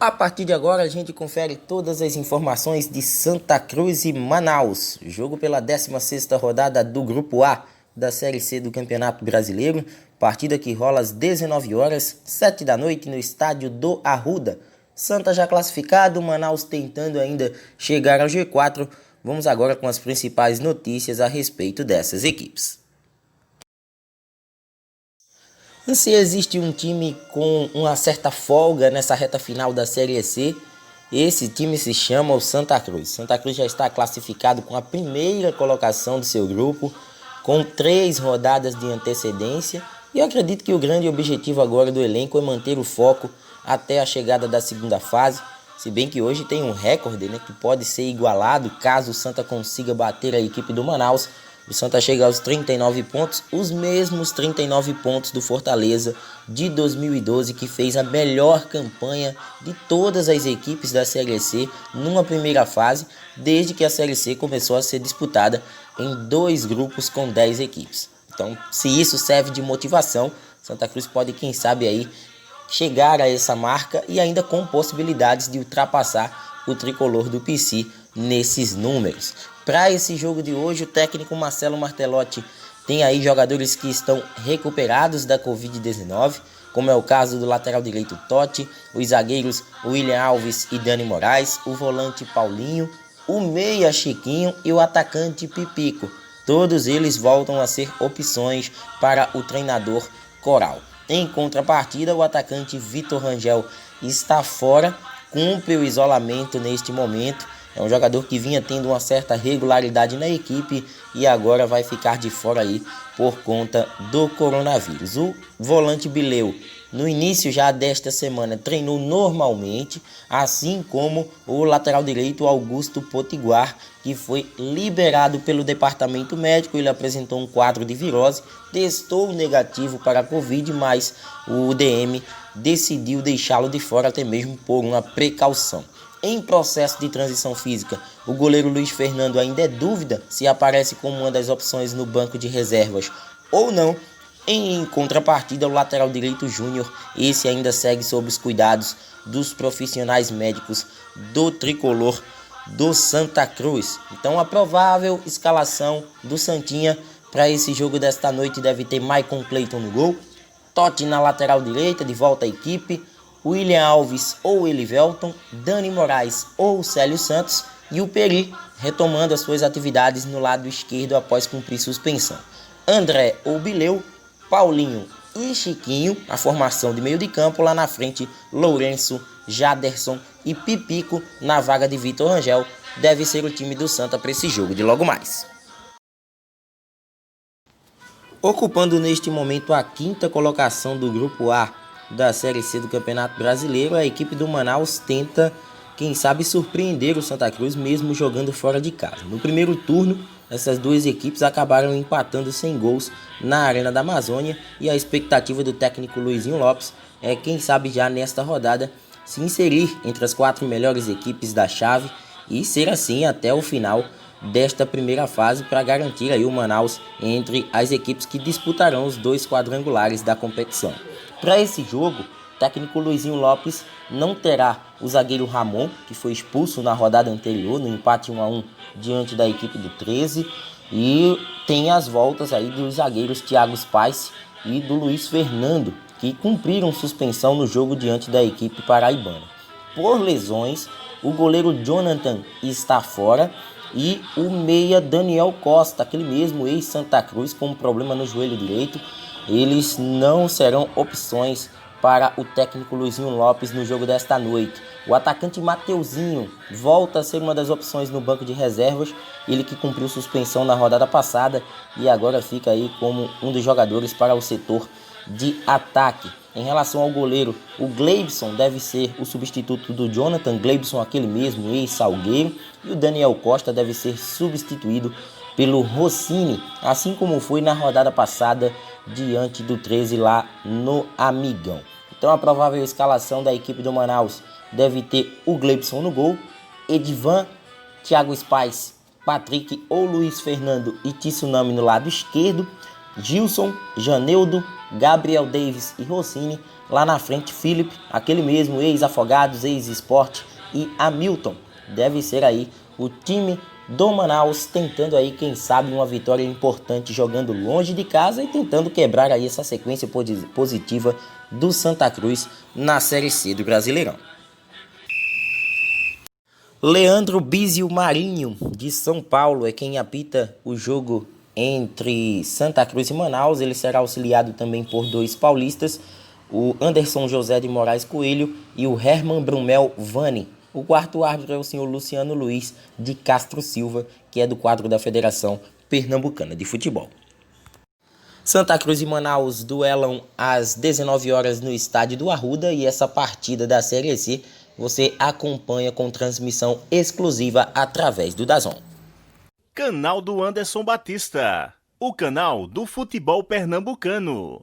A partir de agora a gente confere todas as informações de Santa Cruz e Manaus. Jogo pela 16ª rodada do Grupo A da Série C do Campeonato Brasileiro. Partida que rola às 19 horas, 7 da noite no estádio do Arruda. Santa já classificado, Manaus tentando ainda chegar ao G4. Vamos agora com as principais notícias a respeito dessas equipes. Se existe um time com uma certa folga nessa reta final da Série C, esse time se chama o Santa Cruz. Santa Cruz já está classificado com a primeira colocação do seu grupo, com 3 rodadas de antecedência. E eu acredito que o grande objetivo agora do elenco é manter o foco até a chegada da segunda fase. Se bem que hoje tem um recorde, que pode ser igualado caso o Santa consiga bater a equipe do Manaus. O Santa chega aos 39 pontos, os mesmos 39 pontos do Fortaleza de 2012, que fez a melhor campanha de todas as equipes da Série C numa primeira fase, desde que a Série C começou a ser disputada em 2 grupos com 10 equipes. Então, se isso serve de motivação, Santa Cruz pode, quem sabe, aí chegar a essa marca e ainda com possibilidades de ultrapassar o tricolor do PC nesses números. Para esse jogo de hoje, o técnico Marcelo Martelotti tem aí jogadores que estão recuperados da Covid-19, como é o caso do lateral direito Totti, os zagueiros William Alves e Dani Moraes, o volante Paulinho, o meia Chiquinho e o atacante Pipico. Todos eles voltam a ser opções para o treinador Coral. Em contrapartida, o atacante Vitor Rangel está fora, cumpre o isolamento neste momento. É um jogador que vinha tendo uma certa regularidade na equipe e agora vai ficar de fora aí por conta do coronavírus. O volante Bileu, no início já desta semana, treinou normalmente, assim como o lateral direito Augusto Potiguar, que foi liberado pelo departamento médico. Ele apresentou um quadro de virose, testou negativo para a Covid, mas o DM decidiu deixá-lo de fora até mesmo por uma precaução. Em processo de transição física, o goleiro Luiz Fernando ainda é dúvida se aparece como uma das opções no banco de reservas ou não. Em contrapartida, o lateral direito Júnior, esse ainda segue sob os cuidados dos profissionais médicos do tricolor do Santa Cruz. Então a provável escalação do Santinha para esse jogo desta noite deve ter Maicon Cleiton no gol, Totti na lateral direita, de volta à equipe, William Alves ou Elivelton, Dani Moraes ou Célio Santos e o Peri retomando as suas atividades no lado esquerdo após cumprir suspensão. André ou Bileu, Paulinho e Chiquinho, a formação de meio de campo. Lá na frente, Lourenço, Jaderson e Pipico na vaga de Vitor Rangel. Deve ser o time do Santa para esse jogo de logo mais. Ocupando neste momento a 5ª colocação do Grupo A da Série C do Campeonato Brasileiro, a equipe do Manaus tenta, quem sabe, surpreender o Santa Cruz mesmo jogando fora de casa. No primeiro turno, essas duas equipes acabaram empatando sem gols na Arena da Amazônia e a expectativa do técnico Luizinho Lopes é, quem sabe, já nesta rodada se inserir entre as 4 melhores equipes da chave e ser assim até o final desta primeira fase para garantir aí o Manaus entre as equipes que disputarão os 2 quadrangulares da competição. Para esse jogo, o técnico Luizinho Lopes não terá o zagueiro Ramon, que foi expulso na rodada anterior, no empate 1-1 diante da equipe do 13, e tem as voltas aí dos zagueiros Thiago Spice e do Luiz Fernando, que cumpriram suspensão no jogo diante da equipe paraibana. Por lesões, o goleiro Jonathan está fora e o meia Daniel Costa, aquele mesmo ex-Santa Cruz com um problema no joelho direito, eles não serão opções para o técnico Luizinho Lopes no jogo desta noite. O atacante Mateuzinho volta a ser uma das opções no banco de reservas, ele que cumpriu suspensão na rodada passada e agora fica aí como um dos jogadores para o setor de ataque. Em relação ao goleiro, o Gleibson deve ser o substituto do Jonathan, Gleibson aquele mesmo ex-Salgueiro, e o Daniel Costa deve ser substituído pelo Rossini, assim como foi na rodada passada diante do 13 lá no Amigão. Então a provável escalação da equipe do Manaus deve ter o Gleibson no gol, Edivan, Thiago Spice, Patrick ou Luiz Fernando e Tsunami no lado esquerdo, Gilson, Janeudo, Gabriel Davis e Rossini. Lá na frente, Felipe, aquele mesmo ex-Afogados, ex-Sport, e Hamilton. Deve ser aí o time do Manaus tentando aí, quem sabe, uma vitória importante, jogando longe de casa e tentando quebrar aí essa sequência positiva do Santa Cruz na Série C do Brasileirão. Leandro Bizio Marinho, de São Paulo, é quem apita o jogo entre Santa Cruz e Manaus. Ele será auxiliado também por 2 paulistas, o Anderson José de Moraes Coelho e o Herman Brumel Vani. O quarto árbitro é o senhor Luciano Luiz de Castro Silva, que é do quadro da Federação Pernambucana de Futebol. Santa Cruz e Manaus duelam às 19 horas no estádio do Arruda, e essa partida da Série C você acompanha com transmissão exclusiva através do DAZN. Canal do Anderson Batista, o canal do futebol pernambucano.